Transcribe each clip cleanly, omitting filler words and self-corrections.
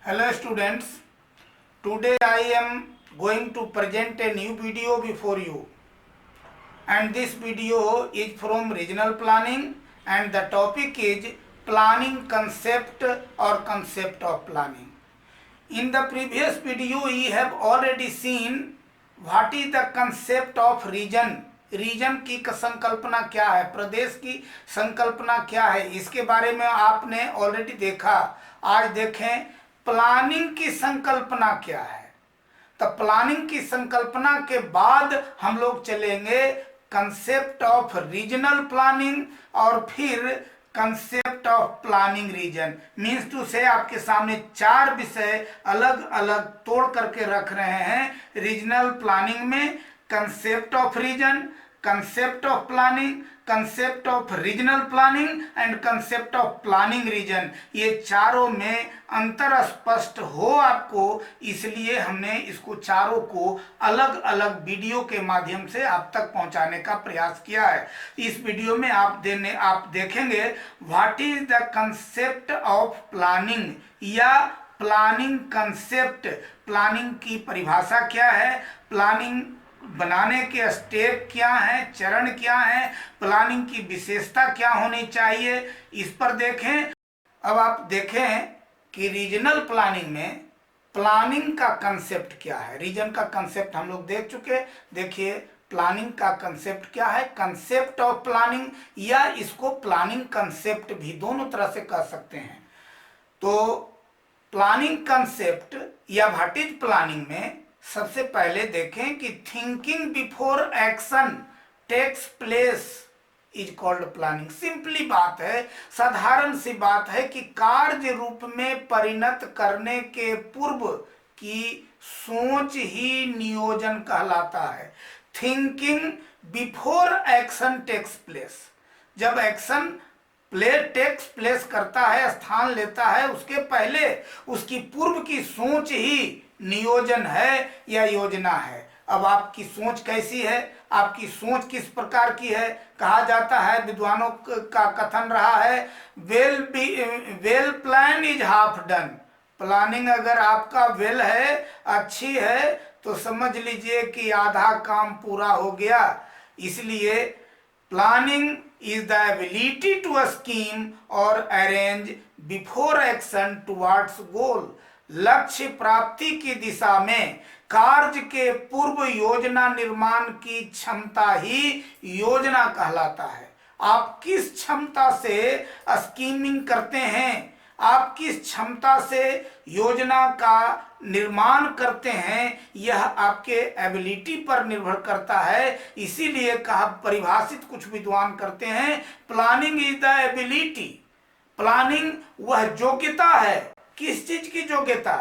Hello students, today I am going to present a new video before you, and this video is from regional planning and the topic is planning concept or concept of planning. In the previous video we have already seen what is the concept of region. Region की संकल्पना क्या है, प्रदेश की संकल्पना क्या है, इसके बारे में आपने ऑलरेडी देखा। आज देखें प्लानिंग की संकल्पना क्या है। तो प्लानिंग की संकल्पना के बाद हम लोग चलेंगे कंसेप्ट ऑफ रीजनल प्लानिंग और फिर concept of planning region. Means to से आपके सामने चार विषय अलग अलग तोड़ करके रख रहे हैं रीजनल प्लानिंग में। Concept of region, concept of planning, concept of regional planning and concept of planning region. ये चारों में अंतर स्पष्ट हो आपको, इसलिए हमने इसको चारों को अलग अलग वीडियो के माध्यम से आप तक पहुंचाने का प्रयास किया है। इस वीडियो में आप देखेंगे what is the concept of planning या प्लानिंग कंसेप्ट। प्लानिंग की परिभाषा क्या है, प्लानिंग बनाने के स्टेप क्या हैं, चरण क्या हैं, प्लानिंग की विशेषता क्या होनी चाहिए, इस पर देखें। अब आप देखें कि रीजनल प्लानिंग में प्लानिंग का कंसेप्ट क्या है। रीजन का कंसेप्ट हम लोग देख चुके। देखिए प्लानिंग का कंसेप्ट क्या है, कंसेप्ट ऑफ प्लानिंग या इसको प्लानिंग कंसेप्ट भी दोनों तरह से कह सकते हैं। तो प्लानिंग कंसेप्ट या व्हाट इज प्लानिंग में सबसे पहले देखें कि thinking before action takes place is called planning. Simply बात है, साधारण सी बात है कि कार्य रूप में परिणत करने के पूर्व की सोच ही नियोजन कहलाता है। Thinking before action takes place, जब एक्शन टेक्स प्लेस करता है, स्थान लेता है, उसके पहले उसकी पूर्व की सोच ही नियोजन है या योजना है। अब आपकी सोच कैसी है, आपकी सोच किस प्रकार की है। कहा जाता है, विद्वानों का कथन रहा है, well plan is half done. Planning अगर आपका वेल है, अच्छी है, तो समझ लीजिए कि आधा काम पूरा हो गया। इसलिए planning is the ability to scheme or arrange before action towards goal। लक्ष्य प्राप्ति की दिशा में कार्य के पूर्व योजना निर्माण की क्षमता ही योजना कहलाता है। आप किस क्षमता से स्कीमिंग करते हैं, आप किस क्षमता से योजना का निर्माण करते हैं, यह आपके एबिलिटी पर निर्भर करता है। इसीलिए कहा, परिभाषित कुछ विद्वान करते हैं, planning is the ability. Planning वह योग्यता है, किस चीज की योग्यता,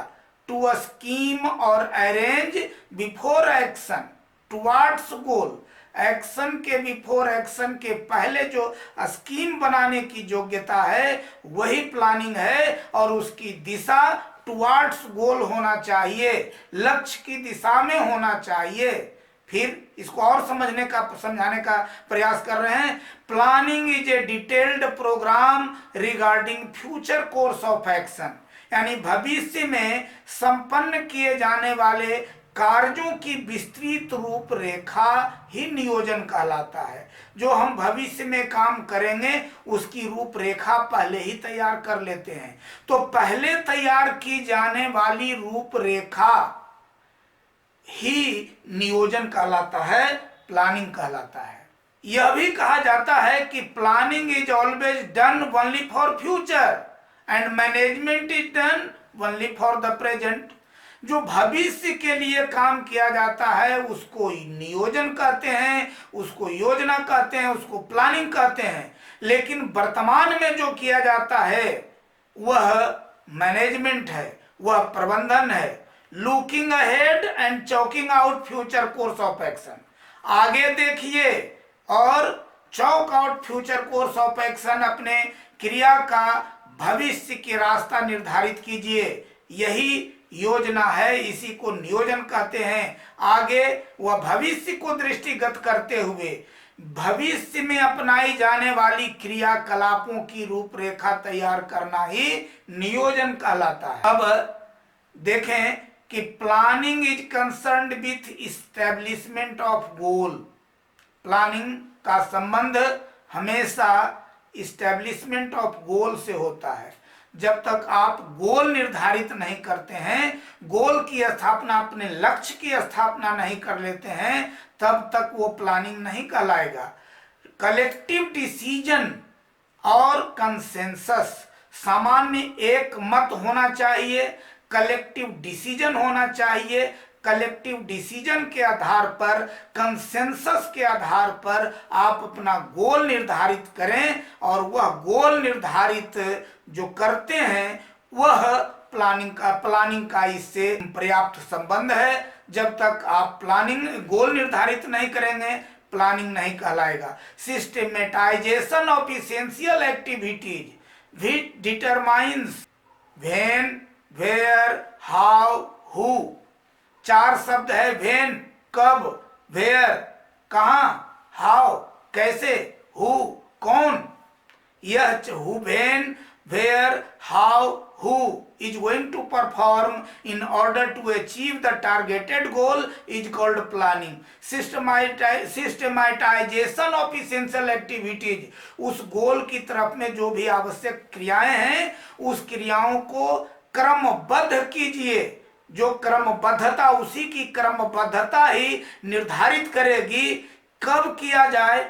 टू स्कीम और अरेंज बिफोर एक्शन टुवर्ड्स गोल। एक्शन के बिफोर एक्शन के पहले जो स्कीम बनाने की योग्यता है वही प्लानिंग है, और उसकी दिशा टुवर्ड्स गोल होना चाहिए, लक्ष्य की दिशा में होना चाहिए। फिर इसको और समझाने का प्रयास कर रहे हैं। Planning is a detailed programme regarding future course of action, यानी भविष्य में संपन्न किए जाने वाले कार्यों की विस्तृत रूपरेखा ही नियोजन कहलाता है। जो हम भविष्य में काम करेंगे उसकी रूपरेखा पहले ही तैयार कर लेते हैं। तो पहले तैयार की जाने वाली रूपरेखा ही नियोजन कहलाता है, प्लानिंग कहलाता है। यह भी कहा जाता है कि planning is always done only for future and management is done only for the present. जो भविष्य के लिए काम किया जाता है उसको नियोजन कहते हैं, उसको योजना कहते हैं, उसको प्लानिंग कहते हैं। लेकिन वर्तमान में जो किया जाता है वह मैनेजमेंट है, वह प्रबंधन है। Looking ahead and choking out future course of action. आगे देखिए और chalk out future course of action, अपने क्रिया का भविष्य के रास्ता निर्धारित कीजिए, यही योजना है, इसी को नियोजन कहते हैं। आगे वह भविष्य को दृष्टिगत करते हुए भविष्य में अपनाई जाने वाली क्रियाकलापों की रूपरेखा तैयार करना ही नियोजन कहलाता है। अब देखें कि planning is concerned with establishment of goal. Planning का संबंध हमेशा इस्टेब्लिशमेंट ऑफ गोल से होता है। जब तक आप गोल निर्धारित नहीं करते हैं, गोल की स्थापना, अपने लक्ष्य की स्थापना नहीं कर लेते हैं, तब तक वो प्लानिंग नहीं कहलाएगा। कलेक्टिव डिसीजन और कंसेंसस, सामान्य एक मत होना चाहिए, कलेक्टिव डिसीजन होना चाहिए। कलेक्टिव डिसीजन के आधार पर, कंसेंसस के आधार पर आप अपना गोल निर्धारित करें, और वह गोल निर्धारित जो करते हैं वह प्लानिंग का इससे पर्याप्त संबंध है। जब तक आप गोल निर्धारित नहीं करेंगे, प्लानिंग नहीं कहलाएगा। Systematization of essential activities which determines when, where, how, who. 4 शब्द है। व्हेन कब, वेयर कहाँ, हाउ कैसे, हु कौन। यह when, where, how, who is going to perform in order to achieve the targeted goal is called planning. Systematization of essential activities, उस गोल की तरफ में जो भी आवश्यक क्रियाएं हैं, उस क्रियाओं को क्रमबद्ध कीजिए। जो क्रमबद्धता, उसी की क्रमबद्धता ही निर्धारित करेगी कब किया जाए,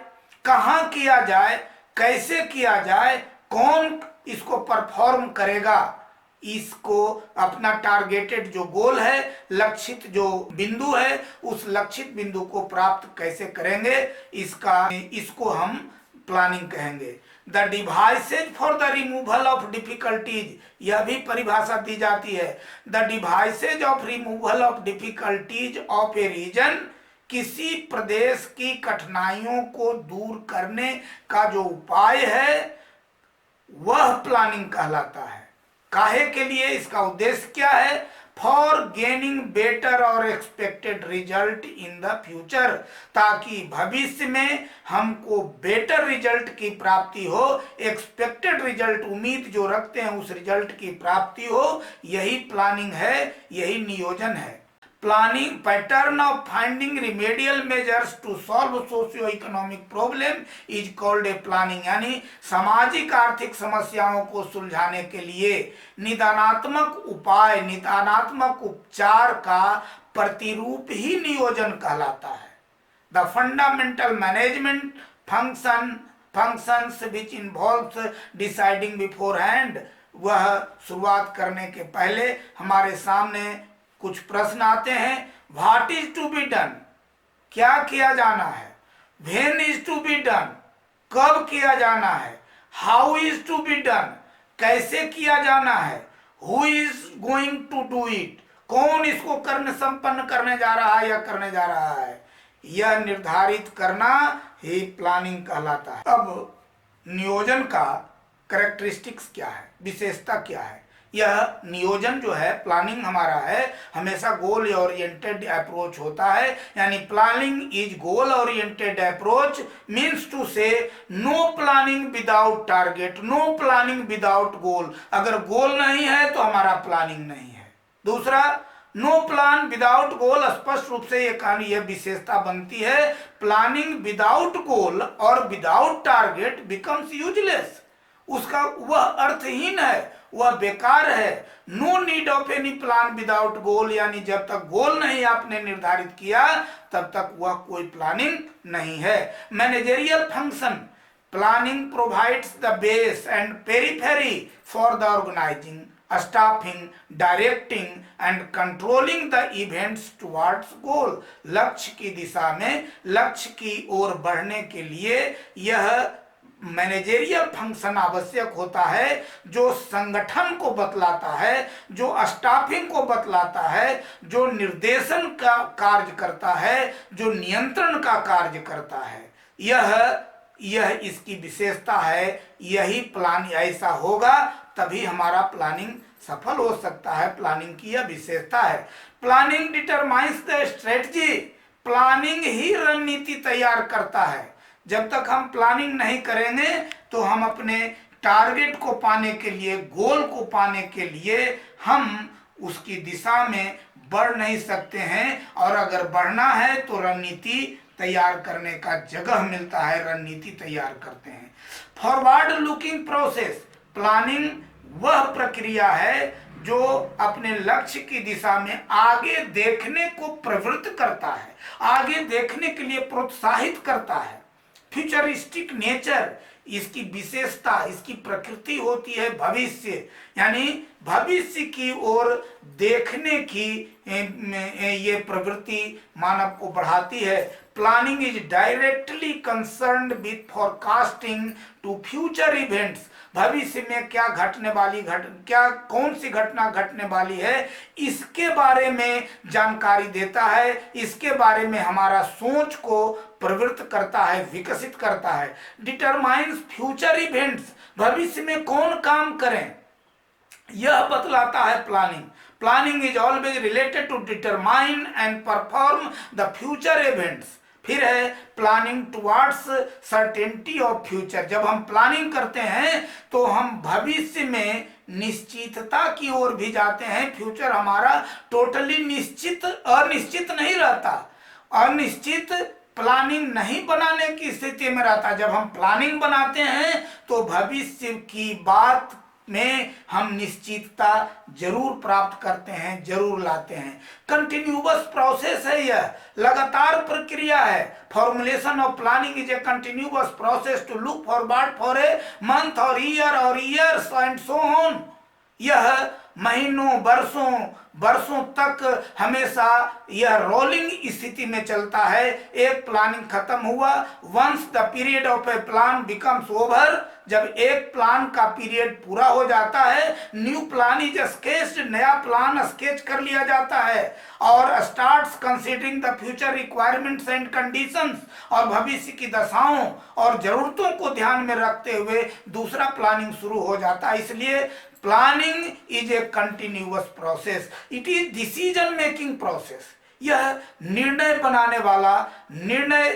कहाँ किया जाए, कैसे किया जाए, कौन इसको परफॉर्म करेगा। इसको अपना टारगेटेड जो गोल है, लक्षित जो बिंदु है, उस लक्षित बिंदु को प्राप्त कैसे करेंगे, इसको हम प्लानिंग कहेंगे। The devices for the removal of difficulties, यह भी परिभाषा दी जाती है। The devices of removal of difficulties of a region, किसी प्रदेश की कठिनाइयों को दूर करने का जो उपाय है वह प्लानिंग कहलाता है। काहे के लिए, इसका उद्देश्य क्या है? फॉर गेनिंग बेटर और expected result in the future, ताकि भविष्य में हमको बेटर रिजल्ट की प्राप्ति हो, एक्सपेक्टेड रिजल्ट, उम्मीद जो रखते हैं उस रिजल्ट की प्राप्ति हो। यही प्लानिंग है, यही नियोजन है। Planning pattern of finding remedial measures to solve socio economic problem is called a planning, यानी सामाजिक आर्थिक समस्याओं को सुलझाने के लिए निदानात्मक उपाय, निदानात्मक उपचार का प्रतिरूप ही नियोजन कहलाता है। The fundamental management functions which involves deciding beforehand, वह शुरुआत करने के पहले हमारे सामने कुछ प्रश्न आते हैं। What is to be done, क्या किया जाना है। When is to be done, कब किया जाना है। How is to be done, कैसे किया जाना है। Who is going to do it, कौन इसको संपन्न करने जा रहा है या करने जा रहा है। यह निर्धारित करना ही प्लानिंग कहलाता है। अब नियोजन का कैरेक्टरिस्टिक्स क्या है, विशेषता क्या है। यह नियोजन जो है, प्लानिंग हमारा है, हमेशा गोल ओरिएंटेड अप्रोच होता है। यानी planning is goal oriented approach means to say no planning without target, no planning without goal. अगर गोल नहीं है तो हमारा प्लानिंग नहीं है। दूसरा, नो प्लान विदाउट गोल, स्पष्ट रूप से यह विशेषता बनती है। प्लानिंग विदाउट गोल और विदाउट टारगेट बिकम्स यूजलेस, उसका वह अर्थहीन है, वह बेकार है। No need of any plan without goal, यानी जब तक गोल नहीं आपने निर्धारित किया तब तक वह कोई प्लानिंग नहीं है। Managerial function, planning provides the base and periphery for the organizing, staffing, directing and controlling the events towards goal. लक्ष्य की दिशा में, लक्ष्य की ओर बढ़ने के लिए यह मैनेजरियल फंक्शन आवश्यक होता है, जो संगठन को बतलाता है, जो स्टाफिंग को बतलाता है, जो निर्देशन का कार्य करता है, जो नियंत्रण का कार्य करता है। यह इसकी विशेषता है। यही प्लान ऐसा होगा तभी हमारा प्लानिंग सफल हो सकता है। प्लानिंग की यह विशेषता है। Planning determines the strategy, planning ही रणनीति तैयार करता है। जब तक हम प्लानिंग नहीं करेंगे तो हम अपने टारगेट को पाने के लिए, गोल को पाने के लिए हम उसकी दिशा में बढ़ नहीं सकते हैं, और अगर बढ़ना है तो रणनीति तैयार करने का जगह मिलता है, रणनीति तैयार करते हैं। फॉरवर्ड लुकिंग प्रोसेस, प्लानिंग वह प्रक्रिया है जो अपने लक्ष्य की दिशा में आगे देखने को प्रवृत्त करता है, आगे देखने के लिए प्रोत्साहित करता है। फ्यूचरिस्टिक नेचर, इसकी विशेषता, इसकी प्रकृति होती है भविष्य, यानी भविष्य की ओर देखने की ये प्रवृत्ति मानव को बढ़ाती है। Planning is directly concerned with forecasting to future events, भविष्य में क्या घटने वाली क्या कौन सी घटना घटने वाली है इसके बारे में जानकारी देता है, इसके बारे में हमारा सोच को प्रवृत्त करता है, विकसित करता है। डिटरमाइंस फ्यूचर इवेंट्स, भविष्य में कौन काम करें यह बतलाता है planning. Planning is always related to determine and perform the future events. फिर है planning towards certainty of future, जब हम प्लानिंग करते हैं तो हम भविष्य में निश्चितता की ओर भी जाते हैं। फ्यूचर हमारा टोटली निश्चित अनिश्चित नहीं रहता, अनिश्चित प्लानिंग नहीं बनाने की स्थिति में रहता। जब हम प्लानिंग बनाते हैं तो भविष्य की बात में हम निश्चितता जरूर प्राप्त करते हैं, जरूर लाते हैं। कंटिन्यूअस प्रोसेस है, यह लगातार प्रक्रिया है। Formulation of planning is a continuous process to look forward for a month और ईयर और ईयर्स एंड सो ऑन। यह महीनों वर्षों तक हमेशा यह रोलिंग स्थिति में चलता है। एक प्लानिंग खत्म हुआ, once the period of a plan becomes over, जब एक प्लान का पीरियड पूरा हो जाता है, न्यू प्लान इज स्केच्ड, नया प्लान स्केच कर लिया जाता है, और starts considering the future requirements and conditions, और भविष्य की दशाओं और जरूरतों को ध्यान में रखते हुए दूसरा प्लानिंग शुरू हो जाता है। इसलिए planning is a continuous process, it is decision making process. यह निर्णय बनाने वाला, निर्णय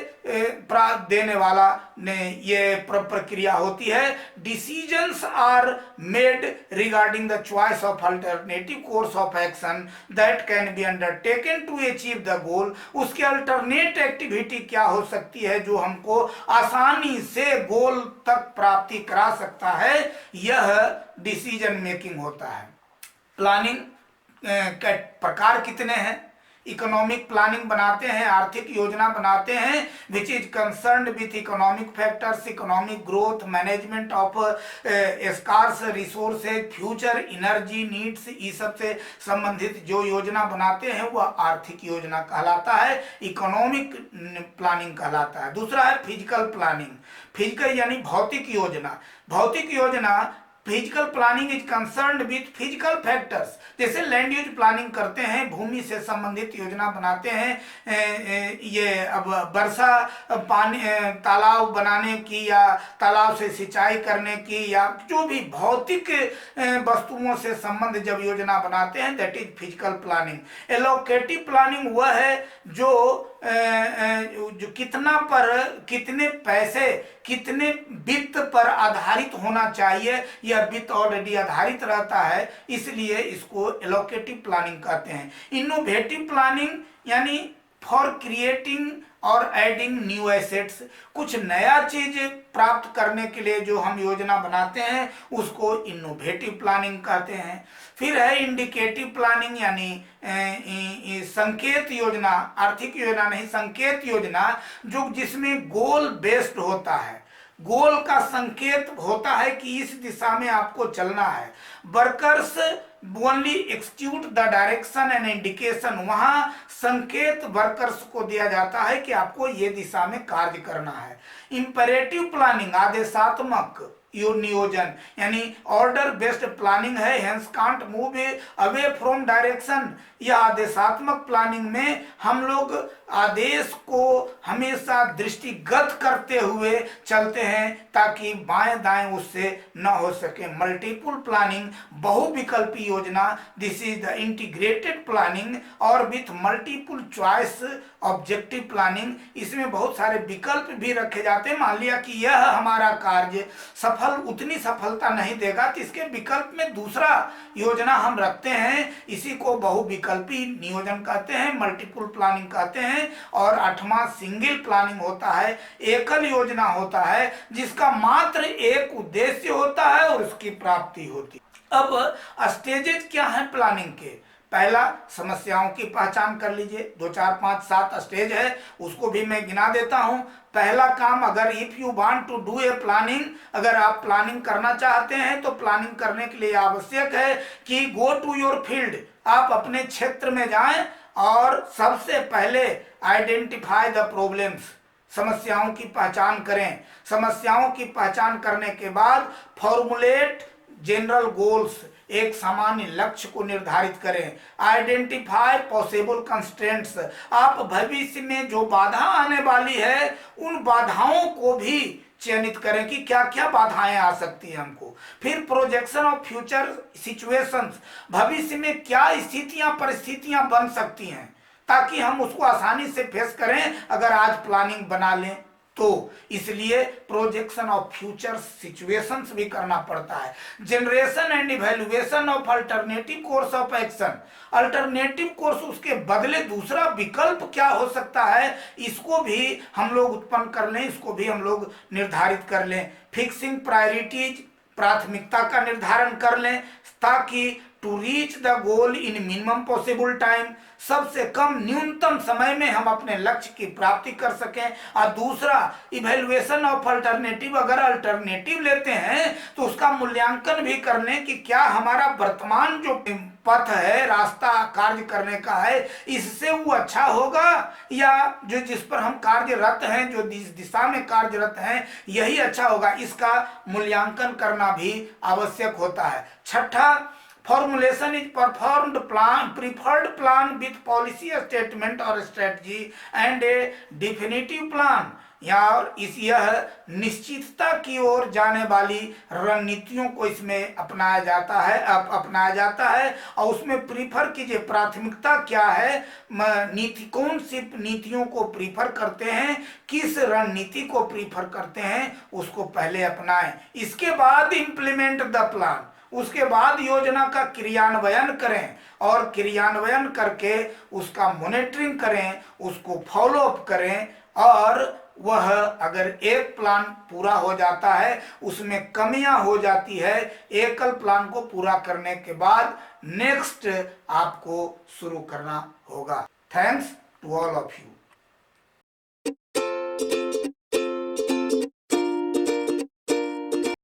देने वाला ये प्रक्रिया होती है। Decisions are made regarding the choice of alternative course of action that can be undertaken to achieve the goal. उसकी अल्टरनेट एक्टिविटी क्या हो सकती है जो हमको आसानी से गोल तक प्राप्ति करा सकता है, यह डिसीजन मेकिंग होता है। प्लानिंग के प्रकार कितने हैं? इकोनॉमिक प्लानिंग बनाते हैं, आर्थिक योजना बनाते हैं which is concerned with economic factors, economic growth, management of scarce resources, future energy needs, इस सब से संबंधित जो योजना बनाते हैं वह आर्थिक योजना कहलाता है, इकोनॉमिक प्लानिंग कहलाता है। दूसरा है फिजिकल प्लानिंग, फिजिकल यानी भौतिक योजना। भौतिक योजना physical planning is concerned with physical factors, जैसे लैंड यूज प्लानिंग करते हैं, भूमि से संबंधित योजना बनाते हैं। ये अब वर्षा पानी तालाब बनाने की या तालाब से सिंचाई करने की या जो भी भौतिक वस्तुओं से संबंध जब योजना बनाते हैं, that is physical planning. Allocative planning वह है जो कितना पर, कितने पैसे, कितने वित्त पर आधारित होना चाहिए, यह वित्त ऑलरेडी आधारित रहता है, इसलिए इसको एलोकेटिव प्लानिंग कहते हैं। इनोवेटिव प्लानिंग यानी फॉर क्रिएटिंग और एडिंग न्यू एसेट्स, कुछ नया चीज प्राप्त करने के लिए जो हम योजना बनाते हैं उसको इनोवेटिव प्लानिंग कहते हैं। फिर है इंडिकेटिव प्लानिंग यानी संकेत योजना, आर्थिक योजना नहीं, संकेत योजना, जो जिसमें गोल बेस्ड होता है, गोल का संकेत होता है कि इस दिशा में आपको चलना है। Workers only execute the direction and indication, वहां संकेत वर्कर्स को दिया जाता है कि आपको ये दिशा में कार्य करना है। इंपेरेटिव प्लानिंग आदेशात्मक नियोजन यानी ऑर्डर बेस्ड प्लानिंग है, hence can't move away from direction. यह आदेशात्मक प्लानिंग में हम लोग आदेश को हमेशा दृष्टिगत करते हुए चलते हैं ताकि बाएं दाएं उससे न हो सके। मल्टीपल प्लानिंग बहुविकल्पी योजना, this is the integrated planning और with multiple choice objective planning, इसमें बहुत सारे विकल्प भी रखे जाते हैं। मान लिया कि यह हमारा कार्य सफल उतनी सफलता नहीं देगा, तो इसके विकल्प में दूसरा योजना हम रखते हैं। इसी को बहुविकल्पी नियोजन कहते हैं, मल्टीपल प्लानिंग कहते हैं। और 8वां सिंगल प्लानिंग होता है, एकल योजना होता है, जिसका मात्र एक उद्देश्य होता है और उसकी प्राप्ति होती है। अब स्टेजेस क्या है प्लानिंग के? पहला, समस्याओं की पहचान कर लीजिए। 2 4 5 7 स्टेज है, उसको भी मैं गिना देता हूं। पहला काम, अगर if you want to do a planning, अगर आप प्लानिंग करना चाहते हैं तो प्लानिंग करने के लिए आवश्यक है कि गो टू योर फील्ड, आप अपने क्षेत्र में जाएं और सबसे पहले आइडेंटिफाई द प्रॉब्लम्स, समस्याओं की पहचान करें। समस्याओं की पहचान करने के बाद फॉर्मुलेट जनरल गोल्स, एक सामान्य लक्ष्य को निर्धारित करें। आइडेंटिफाई पॉसिबल कंस्ट्रेंट्स, आप भविष्य में जो बाधा आने वाली है उन बाधाओं को भी चयनित करें कि क्या क्या बाधाएं आ सकती हैं हमको। फिर प्रोजेक्शन ऑफ फ्यूचर सिचुएशंस, भविष्य में क्या स्थितियां परिस्थितियां बन सकती हैं ताकि हम उसको आसानी से फेस करें अगर आज प्लानिंग बना लें तो। इसलिए प्रोजेक्शन ऑफ फ्यूचर सिचुएशंस भी करना पड़ता है। Generation and evaluation of alternative course of action, alternative course, उसके बदले दूसरा विकल्प क्या हो सकता है, इसको भी हम लोग उत्पन्न कर लें, इसको भी हम लोग निर्धारित कर लें। फिक्सिंग प्रायोरिटीज, प्राथमिकता का निर्धारण कर लें ताकि to reach the goal in minimum possible time, सबसे कम न्यूनतम समय में हम अपने लक्ष्य की प्राप्ति कर सकें। और दूसरा, इवैल्यूएशन ऑफ अल्टरनेटिव, अगर अल्टरनेटिव लेते हैं तो उसका मूल्यांकन भी कर लें कि क्या हमारा वर्तमान जो पथ है, रास्ता कार्य करने का है, इससे वो अच्छा होगा या जो जिस पर हम कार्यरत हैं, जो जिस दिशा में कार्यरत हैं, यही अच्छा होगा। इसका मूल्यांकन करना भी आवश्यक होता है। छठा, formulation is performed plan, preferred plan with policy statement और strategy and a definitive plan, यह निश्चितता की ओर जाने वाली रणनीतियों को इसमें अपनाया जाता है और उसमें प्रीफर कीजिए, प्राथमिकता क्या है, नीति कौन सी नीतियों को प्रीफर करते हैं, किस रणनीति को प्रीफर करते हैं, उसको पहले अपनाएं। इसके बाद इम्प्लीमेंट द प्लान, उसके बाद योजना का क्रियान्वयन करें और क्रियान्वयन करके उसका मॉनिटरिंग करें, उसको फॉलो अप करें। और वह अगर एक प्लान पूरा हो जाता है, उसमें कमियां हो जाती है, एकल प्लान को पूरा करने के बाद नेक्स्ट आपको शुरू करना होगा। Thanks to all of you.